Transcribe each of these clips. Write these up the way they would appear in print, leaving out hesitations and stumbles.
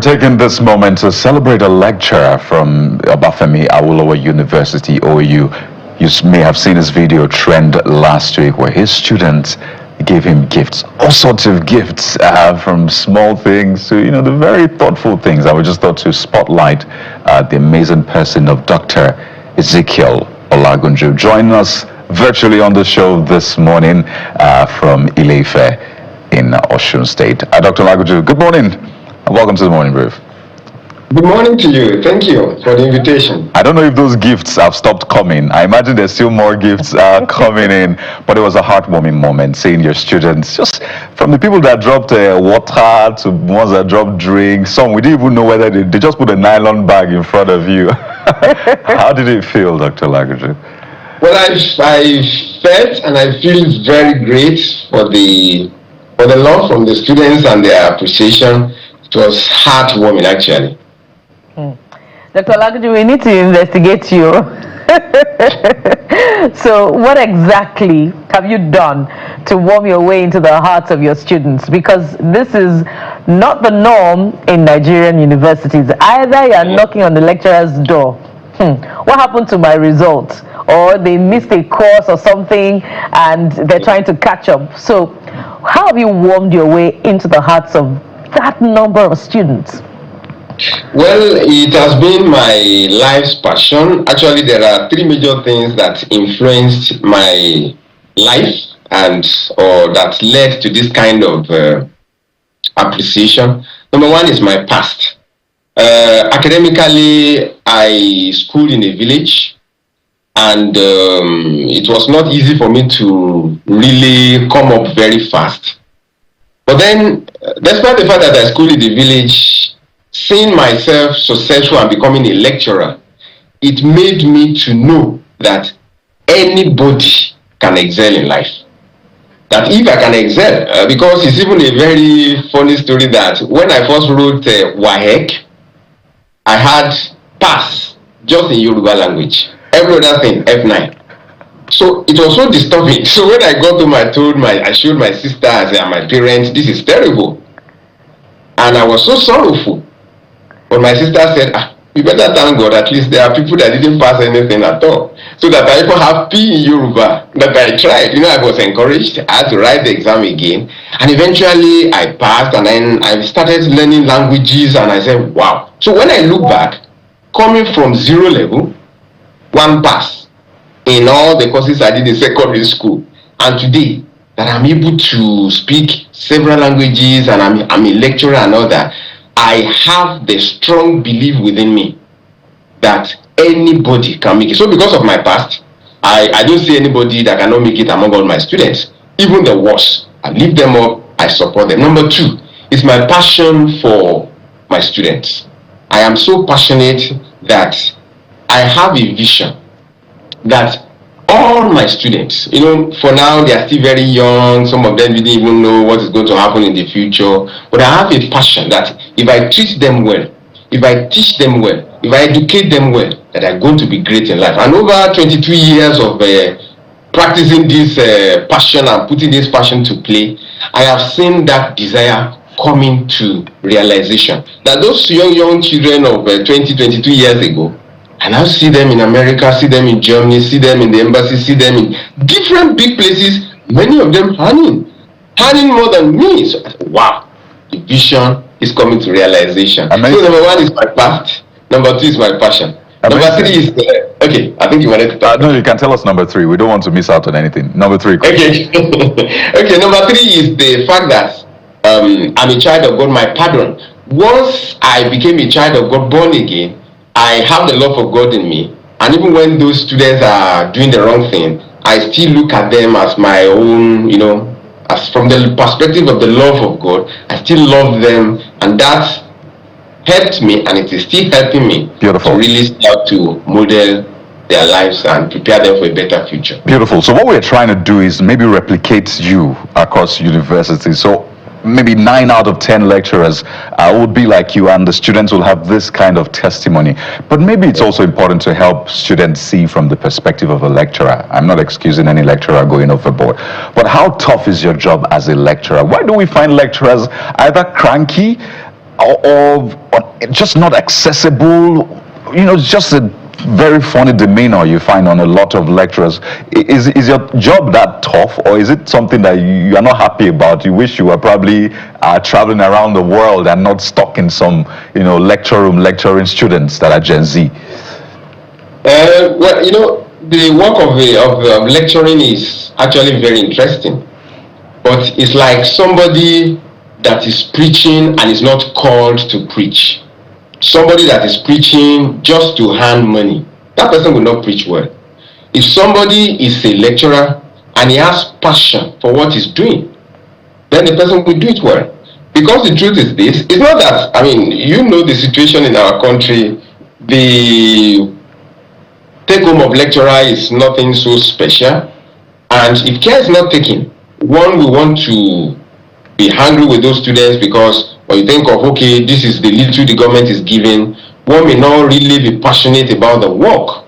taking this moment to celebrate a lecturer from Obafemi Awolowo University, OAU. You may have seen this video trend last week where his students gave him gifts, all sorts of gifts, from small things to, the very thoughtful things. I would just thought to spotlight the amazing person of Dr. Ezekiel Olagunju. Joining us virtually on the show this morning from Ile-Ife in Osun State. Dr. Olagunju, good morning and welcome to the Morning Brief. Good morning to you. Thank you for the invitation. I don't know if those gifts have stopped coming. I imagine there's still more gifts coming in, but it was a heartwarming moment seeing your students, just from the people that dropped water to ones that dropped drinks. Some we didn't even know whether they just put a nylon bag in front of you. How did it feel, Dr. Olagunju? Well, I felt and I feel very great for the love from the students and their appreciation. It was heartwarming, actually. Dr. Olagunju, we need to investigate you. So what exactly have you done to warm your way into the hearts of your students? Because this is not the norm in Nigerian universities. Either you are knocking on the lecturer's door, what happened to my results? Or they missed a course or something and they're trying to catch up. So how have you warmed your way into the hearts of that number of students? Well, it has been my life's passion. Actually, there are three major things that influenced my life or that led to this kind of appreciation. Number one is my past. Academically, I schooled in a village, and it was not easy for me to really come up very fast. But then, despite the fact that I schooled in the village, seeing myself successful and becoming a lecturer, it made me to know that anybody can excel in life. That if I can excel, because it's even a very funny story that when I first wrote WAHEC, I had pass just in Yoruba language. Every other thing, F9. So it was so disturbing. So when I got home, I showed my sisters and my parents, this is terrible. And I was so sorrowful. But my sister said, you better thank God, at least there are people that didn't pass anything at all. So that I even have P in Yoruba, that I tried. I was encouraged. I had to write the exam again. And eventually I passed, and then I started learning languages, and I said, wow. So when I look back, coming from zero level, one pass in all the courses I did in secondary school, and today that I'm able to speak several languages and I'm a lecturer and all that, I have the strong belief within me that anybody can make it. So because of my past, I don't see anybody that cannot make it among all my students. Even the worst, I lift them up, I support them. Number two is my passion for my students. I am so passionate that I have a vision that all my students, for now they are still very young, some of them didn't even know what is going to happen in the future, but I have a passion that if I treat them well, if I teach them well, if I educate them well, that they're going to be great in life. And over 22 years of practicing this passion and putting this passion to play, I have seen that desire coming to realization. That those young children of 22 years ago, I now see them in America, see them in Germany, see them in the embassy, see them in different big places, many of them earning more than me. So, wow, the vision is coming to realization. Amazing. So number one is my past, number two is my passion. Amazing. Number three is, okay, I think you wanted to talk. No, you can tell us number three. We don't want to miss out on anything. Number three. Okay. Okay, number three is the fact that I'm a child of God, my pardon. Once I became a child of God, born again, I have the love of God in me, and even when those students are doing the wrong thing, I still look at them as my own, as from the perspective of the love of God. I still love them, and that helped me, and it is still helping me. Beautiful. To really start to model their lives and prepare them for a better future. Beautiful. So what we're trying to do is maybe replicate you across universities. So maybe 9 out of 10 lecturers would be like you, and the students will have this kind of testimony. But maybe it's also important to help students see from the perspective of a lecturer. I'm not excusing any lecturer going overboard, but how tough is your job as a lecturer? Why do we find lecturers either cranky or just not accessible? You know, it's just a very funny demeanor you find on a lot of lecturers. Is your job that tough, or is it something that you are not happy about? You wish you were probably traveling around the world and not stuck in some, lecture room lecturing students that are Gen Z? Well, the work of lecturing is actually very interesting, but it's like somebody that is preaching and is not called to preach. Somebody that is preaching just to hand money, that person will not preach well. If somebody is a lecturer and he has passion for what he's doing, then the person will do it well. Because the truth is this, it's not that, the situation in our country, the take home of lecturer is nothing so special, and if care is not taken, one will want to be angry with those students because when you think of, okay, this is the little the government is giving, one may not really be passionate about the work.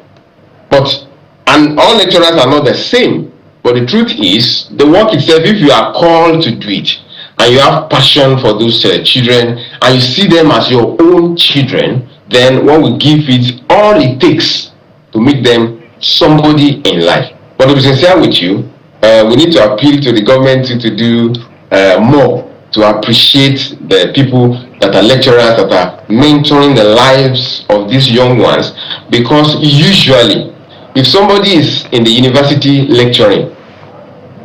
And all lecturers are not the same, but the truth is, the work itself, if you are called to do it, and you have passion for those children, and you see them as your own children, then one will give it all it takes to make them somebody in life. But to be sincere with you, we need to appeal to the government to do more to appreciate the people that are lecturers, that are mentoring the lives of these young ones. Because usually, if somebody is in the university lecturing,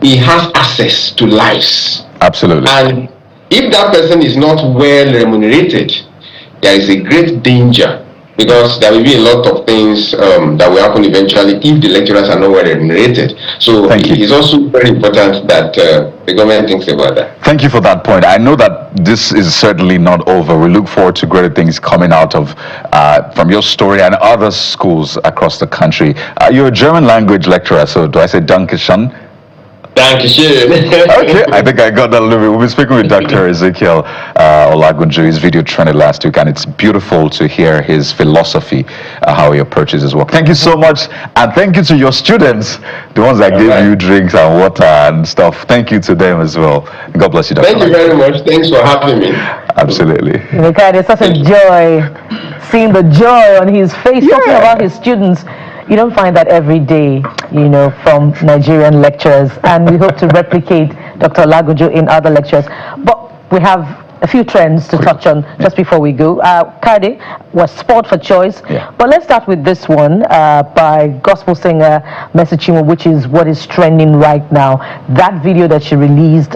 he has access to lives. Absolutely. And if that person is not well remunerated, there is a great danger, because there will be a lot of things that will happen eventually if the lecturers are not well remunerated. So it's also very important that the government thinks about that. Thank you for that point. I know that this is certainly not over. We look forward to greater things coming out of from your story and other schools across the country. You're a German language lecturer, so do I say Dankeschön? Okay, I think I got that a little bit. We've been speaking with Dr. Ezekiel Olagunju. His video trended last week, and it's beautiful to hear his philosophy, how he approaches his work. Thank you so much, and thank you to your students, the ones that gave you drinks and water and stuff. Thank you to them as well. God bless you, Dr. Thank you very much. Thanks for having me. Absolutely. It's such a joy seeing the joy on his face talking about his students. You don't find that every day, from Nigerian lecturers, and we hope to replicate Dr. Olagunju in other lectures. But we have a few trends to touch on just before we go. Kade was sport for choice, but let's start with this one by gospel singer Mercy Chinwo, which is what is trending right now. That video that she released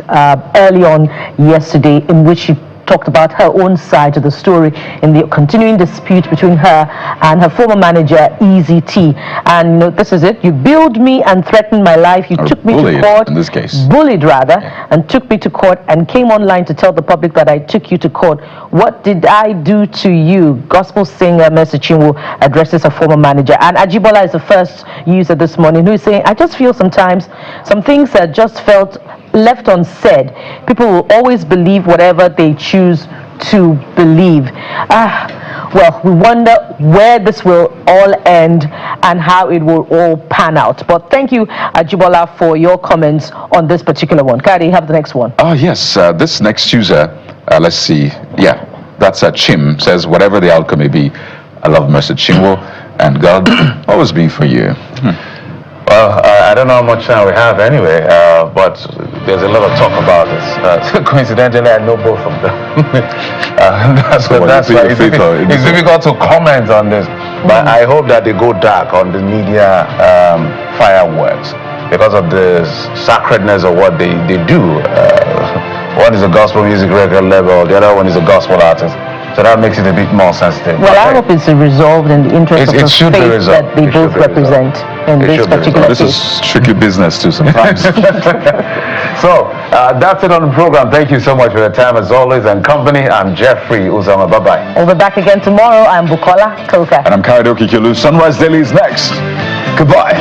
early on yesterday, in which she talked about her own side of the story in the continuing dispute between her and her former manager, Easy T. And this is it. You billed me and threatened my life. You took me to court, in this case. Bullied rather, and took me to court and came online to tell the public that I took you to court. What did I do to you? Gospel singer Mercy Chinwo addresses her former manager. And Ajibola is the first user this morning who is saying, I just feel sometimes some things that just felt left unsaid. People will always believe whatever they choose to believe. Well, we wonder where this will all end and how it will all pan out. But thank you, Ajibola, for your comments on this particular one. Kari, you have the next one. Oh, yes. This next user, let's see. Yeah, that's Chim, says, whatever the outcome may be, I love Mercy Chinwo, and God always be for you. Well, I don't know how much time we have anyway, but there's a lot of talk about this. Coincidentally, I know both of them. That's why it's difficult to comment on this. But I hope that they go dark on the media fireworks because of the sacredness of what they do. One is a gospel music record label, the other one is a gospel artist. So that makes it a bit more sensitive. Well, I hope it's resolved in the interest of the faith that they both represent in this particular case. This is tricky business too sometimes. So that's it on the program. Thank you so much for your time as always and company. I'm Jeffrey Uzama. Bye-bye. We'll be back again tomorrow. I'm Bukola Koka. And I'm Kaido Kikilu. Sunrise Daily is next. Goodbye.